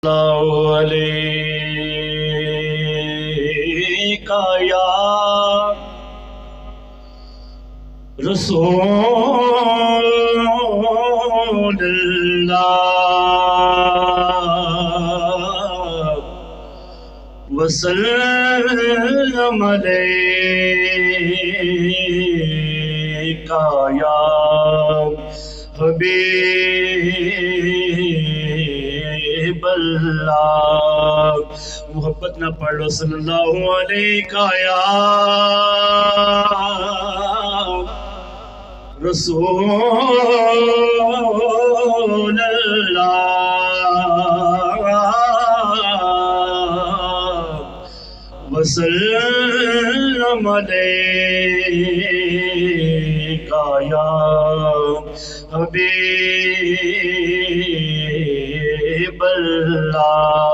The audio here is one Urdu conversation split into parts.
اللہ علیکہ یا رسول اللہ وسلم علیکہ یا حبیب اللہ۔ محبت نہ پڑھ لو صلی اللہ علیہ یا رسول اللہ وسلم علیکہ یا حبیب اللہ۔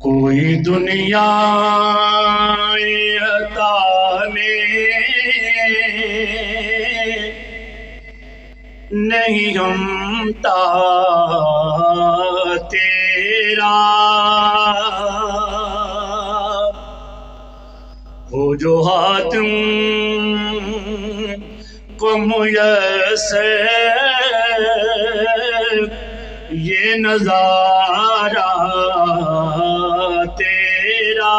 کوئی دنیا عطا میں نہیں ہمتا تیرا، ہو جو حاتم کو میسر یہ نظارہ تیرا،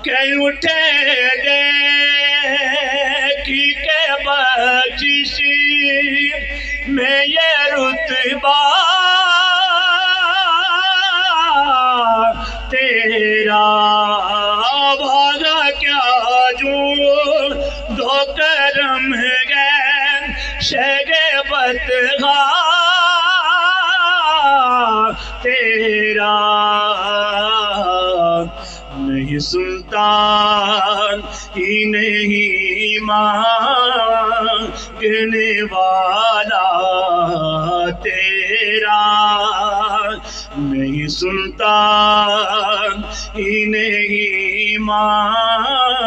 کہ اٹھے دیکھی کہ بخشی میں یہ رتبہ تیرا، بھاگا کیا جو دو کرم گئے شہ بدخواہ تیرا، نہیں سنتا ہی نہیں مانگنے والا تیرا، نہیں سنتا ہی نہیں مانگنے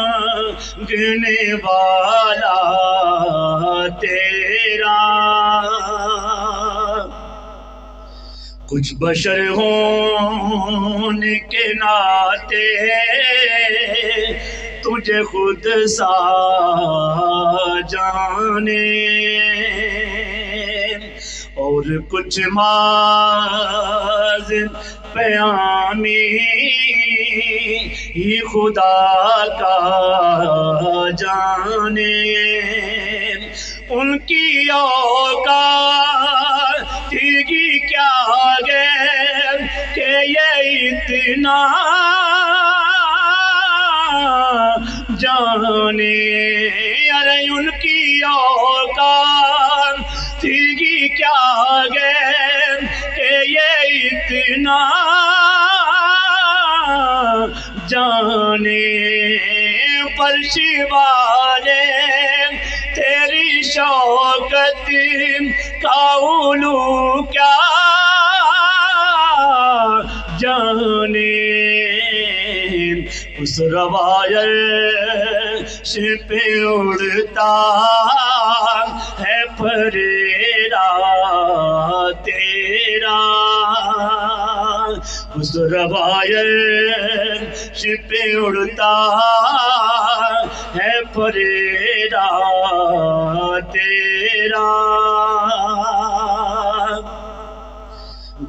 والا تیرا۔ کچھ بشر ہونے کے ناطے تجھے خود سا جانے، اور کچھ ماضی پیامی ہی خدا کا جانے، ان کی اوقات تھی کیا غیر کہ یہ اتنا جانے، ارے ان کی اوقات تھی کیا غیر کہ یہ اتنا جانے، فرشی والے تیری شوکت کا علو کیا جانے، اس روایت پہ اڑتا ہے پریرا تیرا، اس روایت پہ اڑتا ہے پریرا تیرا،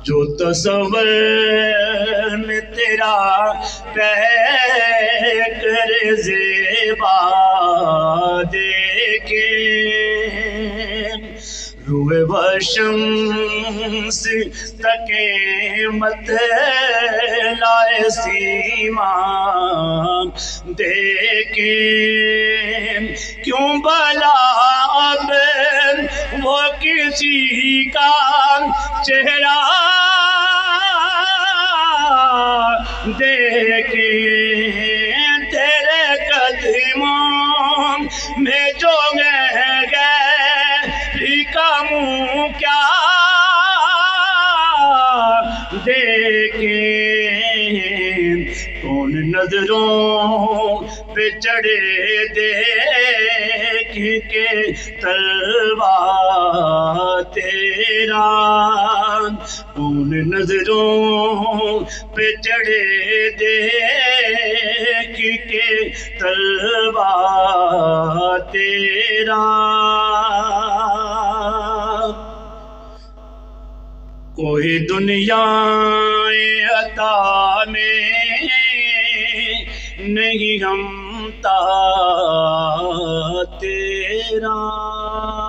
جو تصور میں تیرا کر زیبا دیکھے، روئے وشمس تکے مت لائے سیمان دیکھے، کیوں بھلا اب وہ کسی کا چہرہ دیکھے، تیرے قدموں میں جو گئے کا منہ کیا دیکھیں کون نظروں پہ چڑھے دیکھ کے تلوار تیرا، کون نظروں پہ چڑھے دیکھ کے تلوار تیرا۔ کوئی دنیا عطا میں نہیں ہمتا تیرا۔